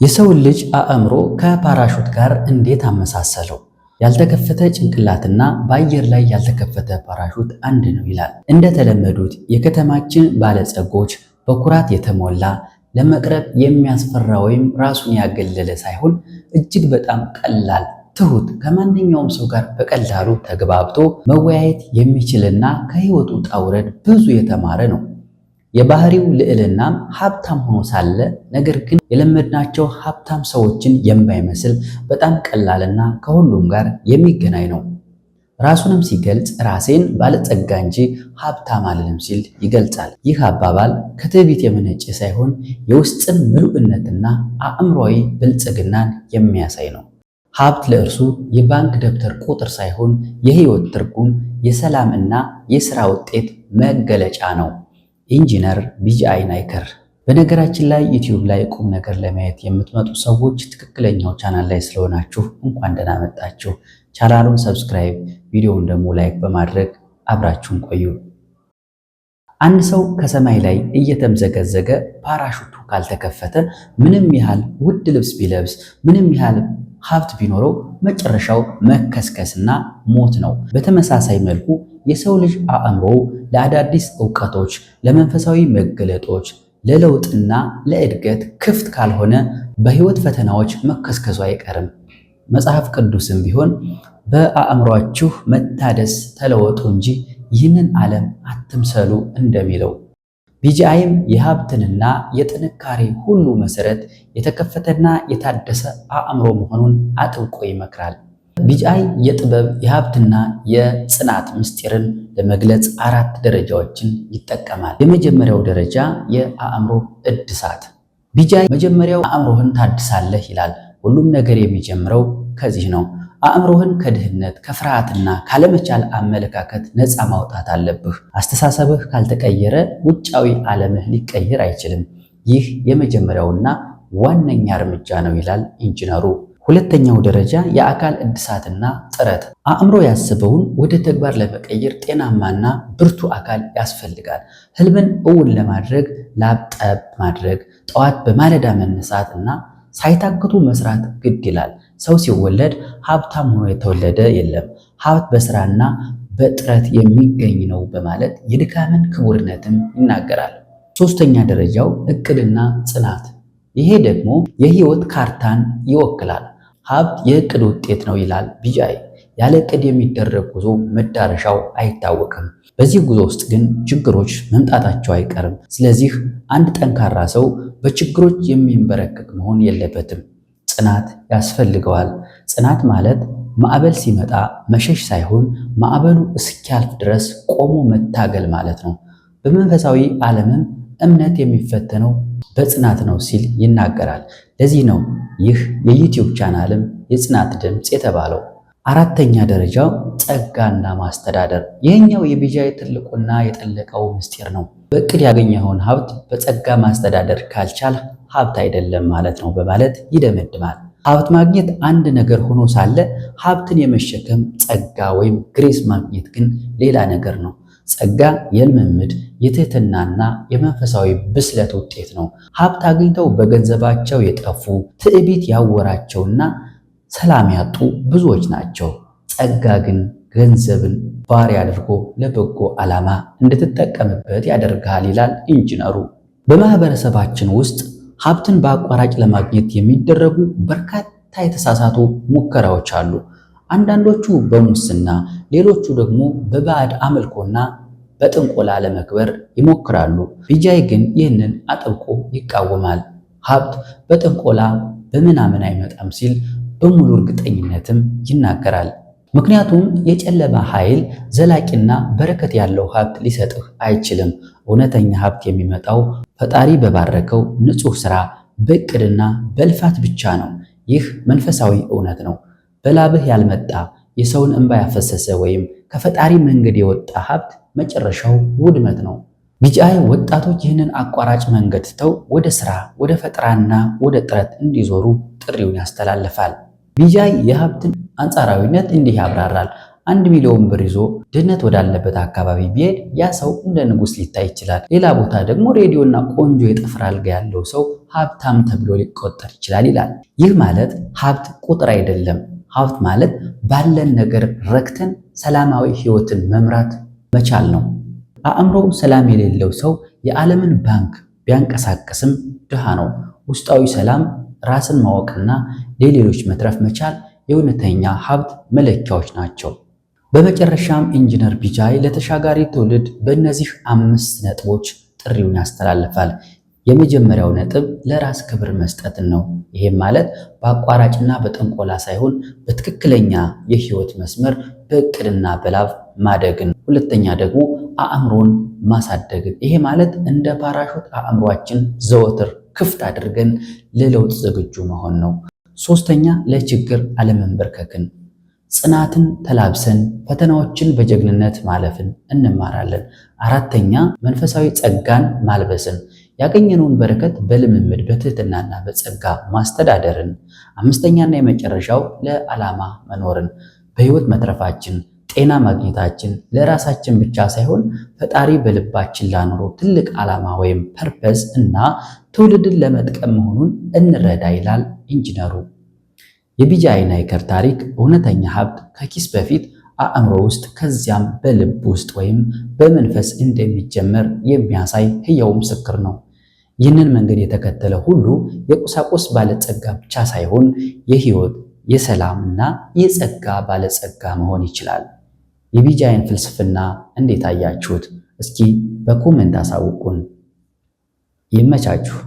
የሰውን ልጅ አእምሮ ከፓራሹት ጋር እንዴት አመሳሰለው? ያልተከፈተ ጭንቅላትና በአየር ላይ ያልተከፈተ ፓራሹት አንድ ነው ይላል። እንደተለመዱት የከተማችን ባለጸጎች በኩራት የተሞላ ለመቅረብ የሚያስፈራ ወይም ራሱን ያገለለ ሳይሆን እጅግ በጣም ቀላል፣ ትሁት፣ ከማንኛውም ሰው ጋር በቀላሉ ተግባብቶ መወያየት የሚችልና ከህይወቱ ውጣ ውረድ ብዙ የተማረ ነው። የባህሪው ልዕልናም ሀብታም ሆኖ ሳለ ነገር ግን የለመድናቸው ሀብታም ሰዎችን የማይመስል በጣም ቀላልና ከሁሉም ጋር የሚገናኝ ነው። ራሱንም ሲገልጽ ራሴን ባለጸጋ እንጂ ሀብታም አልልም ሲል ይገልጻል። ይህ አባባል ከትዕቢት የመነጨ ሳይሆን የውስጥን ምሉዕነትና አእምሯዊ ብልጽግናን የሚያሳይ ነው። ሀብት ለእርሱ የባንክ ደብተር ቁጥር ሳይሆን የህይወት ትርጉም፣ የሰላም እና የሥራ ውጤት መገለጫ ነው። ኢንጂነር ቢጂአይ ናይከር። በነገራችን ላይ ዩቲዩብ ላይ ቁም ነገር ለማየት የምትመጡ ሰዎች ትክክለኛው ቻናል ላይ ስለሆናችሁ እንኳን ደህና መጣችሁ። ቻናሉን ሰብስክራይብ፣ ቪዲዮውን ደግሞ ላይክ በማድረግ አብራችሁን ቆዩ። አንድ ሰው ከሰማይ ላይ እየተምዘገዘገ ፓራሹቱ ካልተከፈተ ምንም ያህል ውድ ልብስ ቢለብስ፣ ምንም ያህል ሀብት ቢኖረው መጨረሻው መከስከስና ሞት ነው። በተመሳሳይ መልኩ የሰው ልጅ አእምሮው ለአዳዲስ ዕውቀቶች፣ ለመንፈሳዊ መገለጦች፣ ለለውጥና ለእድገት ክፍት ካልሆነ በህይወት ፈተናዎች መከስከሱ አይቀርም። መጽሐፍ ቅዱስም ቢሆን በአእምሯችሁ መታደስ ተለወጡ እንጂ ይህንን ዓለም አትምሰሉ እንደሚለው፣ ቢጂአይም የሀብትንና የጥንካሬ ሁሉ መሰረት የተከፈተና የታደሰ አእምሮ መሆኑን አጥብቆ ይመክራል። ቢጂአይ የጥበብ የሀብትና የጽናት ምስጢርን ለመግለጽ 4 ደረጃዎችን ይጠቀማል። የመጀመሪያው ደረጃ የአእምሮ እድሳት። ቢጂአይ መጀመሪያው አእምሮህን ታድሳለህ ይላል። ሁሉም ነገር የሚጀምረው ከዚህ ነው። አእምሮህን ከድህነት ከፍርሃትና ካለመቻል አመለካከት ነፃ ማውጣት አለብህ። አስተሳሰብህ ካልተቀየረ ውጫዊ ዓለምህ ሊቀየር አይችልም። ይህ የመጀመሪያውና ዋነኛ እርምጃ ነው ይላል ኢንጂነሩ። ሁለተኛው ደረጃ የአካል እድሳትና ጥረት። አእምሮ ያስበውን ወደ ተግባር ለመቀየር ጤናማና ብርቱ አካል ያስፈልጋል። ህልምን እውን ለማድረግ ላብ ጠብ ማድረግ፣ ጠዋት በማለዳ መነሳት እና ሳይታክቱ መስራት ግድ ይላል። ሰው ሲወለድ ሀብታም ሆኖ የተወለደ የለም፣ ሀብት በስራና በጥረት የሚገኝ ነው በማለት የድካምን ክቡርነትም ይናገራል። ሶስተኛ ደረጃው እቅድና ጽናት። ይሄ ደግሞ የህይወት ካርታን ይወክላል። ሀብት የእቅድ ውጤት ነው ይላል ቢጂአይ። ያለ እቅድ የሚደረግ ጉዞ መዳረሻው አይታወቅም። በዚህ ጉዞ ውስጥ ግን ችግሮች መምጣታቸው አይቀርም። ስለዚህ አንድ ጠንካራ ሰው በችግሮች የሚንበረከክ መሆን የለበትም። ጽናት ያስፈልገዋል። ጽናት ማለት ማዕበል ሲመጣ መሸሽ ሳይሆን ማዕበሉ እስኪያልፍ ድረስ ቆሞ መታገል ማለት ነው። በመንፈሳዊ ዓለምም እምነት የሚፈተነው በጽናት ነው ሲል ይናገራል። ለዚህ ነው ይህ የዩቲዩብ ቻናልም የጽናት ድምፅ የተባለው። አራተኛ ደረጃው ጸጋና ማስተዳደር። ይህኛው የቢጂአይ ትልቁና የጠለቀው ምስጢር ነው። በእቅድ ያገኘኸውን ሀብት በጸጋ ማስተዳደር ካልቻል ሀብት አይደለም ማለት ነው በማለት ይደመድማል። ሀብት ማግኘት አንድ ነገር ሆኖ ሳለ ሀብትን የመሸከም ጸጋ ወይም ግሬስ ማግኘት ግን ሌላ ነገር ነው። ጸጋ የልምምድ የትህትናና የመንፈሳዊ ብስለት ውጤት ነው። ሀብት አግኝተው በገንዘባቸው የጠፉ ትዕቢት ያወራቸውና ሰላም ያጡ ብዙዎች ናቸው። ጸጋ ግን ገንዘብን ባሪያ አድርጎ ለበጎ ዓላማ እንድትጠቀምበት ያደርግሃል ይላል ኢንጂነሩ። በማህበረሰባችን ውስጥ ሀብትን በአቋራጭ ለማግኘት የሚደረጉ በርካታ የተሳሳቱ ሙከራዎች አሉ። አንዳንዶቹ በሙስና፣ ሌሎቹ ደግሞ በባዕድ አምልኮና በጥንቆላ ለመክበር ይሞክራሉ። ቢጂአይ ግን ይህንን አጥብቆ ይቃወማል። ሀብት በጥንቆላ በምናምን አይመጣም ሲል በሙሉ እርግጠኝነትም ይናገራል። ምክንያቱም የጨለማ ኃይል ዘላቂና በረከት ያለው ሀብት ሊሰጥህ አይችልም። እውነተኛ ሀብት የሚመጣው ፈጣሪ በባረከው ንጹሕ ሥራ፣ በእቅድና በልፋት ብቻ ነው። ይህ መንፈሳዊ እውነት ነው። በላብህ ያልመጣ የሰውን እንባ ያፈሰሰ ወይም ከፈጣሪ መንገድ የወጣ ሀብት መጨረሻው ውድመት ነው። ቢጂአይ ወጣቶች ይህንን አቋራጭ መንገድ ትተው ወደ ሥራ፣ ወደ ፈጠራና ወደ ጥረት እንዲዞሩ ጥሪውን ያስተላልፋል። ቢጂአይ የሀብትን አንጻራዊነት እንዲህ ያብራራል። 1 ሚሊዮን ብር ይዞ ድህነት ወዳለበት አካባቢ ቢሄድ ያ ሰው እንደ ንጉሥ ሊታይ ይችላል። ሌላ ቦታ ደግሞ ሬዲዮና ቆንጆ የጥፍር አልጋ ያለው ሰው ሀብታም ተብሎ ሊቆጠር ይችላል ይላል። ይህ ማለት ሀብት ቁጥር አይደለም። ሀብት ማለት ባለን ነገር ረክተን ሰላማዊ ሕይወትን መምራት መቻል ነው። አእምሮ ሰላም የሌለው ሰው የዓለምን ባንክ ቢያንቀሳቅስም ድሃ ነው። ውስጣዊ ሰላም፣ ራስን ማወቅና ለሌሎች መትረፍ መቻል የእውነተኛ ሀብት መለኪያዎች ናቸው። በመጨረሻም ኢንጂነር ቢጃይ ለተሻጋሪ ትውልድ በእነዚህ 5 ነጥቦች ጥሪውን ያስተላልፋል። የመጀመሪያው ነጥብ ለራስ ክብር መስጠትን ነው። ይህም ማለት በአቋራጭና በጥንቆላ ሳይሆን በትክክለኛ የህይወት መስመር በእቅድና በላብ ማደግን። ሁለተኛ ደግሞ አእምሮን ማሳደግን። ይሄ ማለት እንደ ፓራሹት አእምሯችን ዘወትር ክፍት አድርገን ለለውጥ ዝግጁ መሆን ነው። ሶስተኛ ለችግር አለመንበርከክን። ጽናትን ተላብሰን ፈተናዎችን በጀግንነት ማለፍን እንማራለን። አራተኛ መንፈሳዊ ጸጋን ማልበስን፣ ያገኘነውን በረከት በልምምድ በትህትናና በጸጋ ማስተዳደርን። አምስተኛና የመጨረሻው ለዓላማ መኖርን፣ በህይወት መትረፋችን፣ ጤና ማግኘታችን ለራሳችን ብቻ ሳይሆን ፈጣሪ በልባችን ላኖረው ትልቅ ዓላማ ወይም ፐርፐዝ እና ትውልድን ለመጥቀም መሆኑን እንረዳ ይላል ኢንጂነሩ። የቢጃይ ናይከር ታሪክ እውነተኛ ሀብት ከኪስ በፊት አእምሮ ውስጥ ከዚያም በልብ ውስጥ ወይም በመንፈስ እንደሚጀመር የሚያሳይ ህያው ምስክር ነው። ይህንን መንገድ የተከተለ ሁሉ የቁሳቁስ ባለጸጋ ብቻ ሳይሆን የህይወት፣ የሰላምና የጸጋ ባለጸጋ መሆን ይችላል። የቢጃይን ፍልስፍና እንዴት አያችሁት? እስኪ በኮሜንት አሳውቁን። ይመቻችሁ።